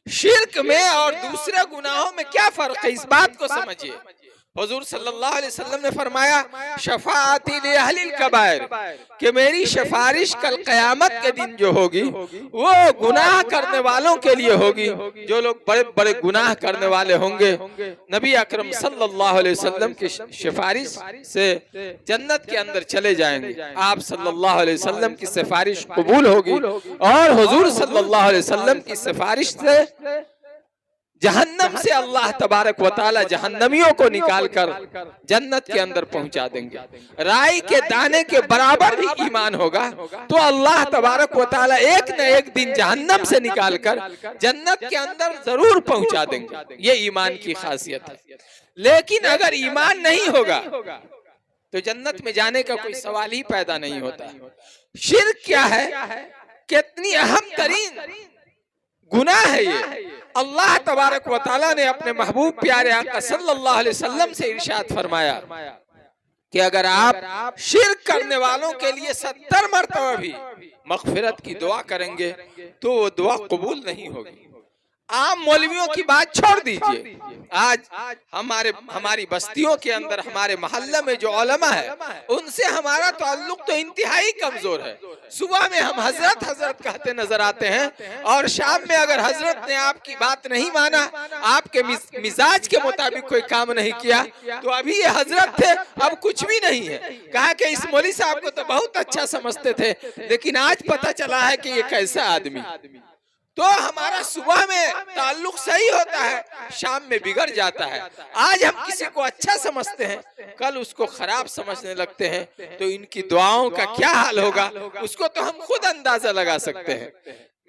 शिर्क में और दूसरे गुनाहों में क्या फर्क है, इस बात को समझिए। हुजूर सल्लल्लाहु अलैहि वसल्लम ने फरमाया शफाअती li अहलिल कबायर, कि मेरी सिफारिश कल क़यामत के दिन जो होगी वो गुनाह करने वालों के लिए होगी। जो लोग बड़े बड़े गुनाह करने वाले होंगे, नबी अकरम सल्लल्लाहु अलैहि वसल्लम की सिफारिश से जन्नत के अंदर चले जाएंगे। आप सल्लल्लाहु अलैहि वसल्लम की सिफारिश कबूल होगी और हुजूर सल्लल्लाहु अलैहि वसल्लम की सिफारिश से जहन्नम से अल्लाह तबारक व तआला जहन्नमियों को निकालकर जन्नत के अंदर पहुंचा देंगे। राई के दाने के बराबर भी ईमान होगा तो अल्लाह तबारक व तआला एक न एक दिन जहन्नम से निकालकर जन्नत के अंदर जरूर पहुंचा देंगे। ये ईमान की खासियत है। लेकिन अगर ईमान नहीं होगा तो जन्नत में जाने का कोई सवाल ही पैदा नहीं होता। शिर्क क्या है, कितनी अहम तरीन गुनाह है ये। अल्लाह तबारक व तआला ने अपने महबूब प्यारे आका सल्लल्लाहु अलैहि वसल्लम से इरशाद फरमाया कि अगर आप शिर्क करने वालों के लिए 70 मरतबा भी मग़फ़िरत की दुआ करेंगे तो वो दुआ कबूल नहीं होगी। आम मौलवियों की बात छोड़ दीजिए, आज हमारी बस्तियों के अंदर हमारे मोहल्ले में जो उलमा है उनसे हमारा ताल्लुक तो इंतहाई कमजोर है। सुबह में हम हजरत हजरत कहते नजर आते हैं और शाम में अगर हजरत ने आपकी बात नहीं माना, आपके मिजाज के मुताबिक कोई काम नहीं किया तो अभी ये हजरत थे अब कुछ भी नहीं है। कहा कि इस मौलवी साहब को तो बहुत अच्छा समझते थे लेकिन आज पता चला है कि ये कैसा आदमी। तो हमारा सुबह में ताल्लुक सही होता है, शाम में बिगड़ जाता है। आज हम किसी को अच्छा समझते हैं, कल उसको खराब समझने लगते हैं, तो इनकी दुआओं का क्या हाल होगा उसको तो हम खुद अंदाजा लगा सकते हैं।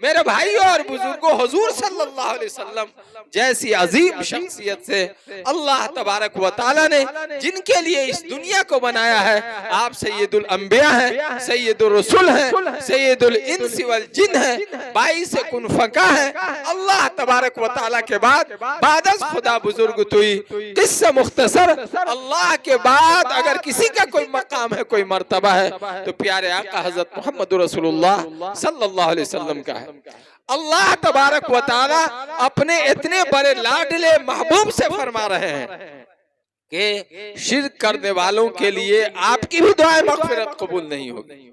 मेरे भाइयों और बुजुर्गों, हुजूर सल्लल्लाहु अलैहि वसल्लम जैसी अजीम शख्सियत से अल्लाह तबारक व तआला ने जिनके लिए इस दुनिया को बनाया है, आप सैयदुल अंबिया हैं, सैयदुल रसूल हैं, सैयदुल इंस वल जिन हैं, बाइस कुन फका हैं। अल्लाह तबारक व तआला के बाद बादस खुदा बुजुर्ग तुई, किस्सा मुख्तसर। अल्लाह के बाद अगर किसी का कोई मकाम है, कोई मर्तबा है तो प्यारे आका हज़रत मोहम्मद रसूलुल्लाह सल्लल्लाहु अलैहि वसल्लम का है। अल्लाह तबारक व तआला अपने इतने बड़े लाडले महबूब से फरमा रहे हैं कि शिर्क करने वालों के लिए आपकी भी दुआएं मग़फ़िरत कबूल नहीं होगी।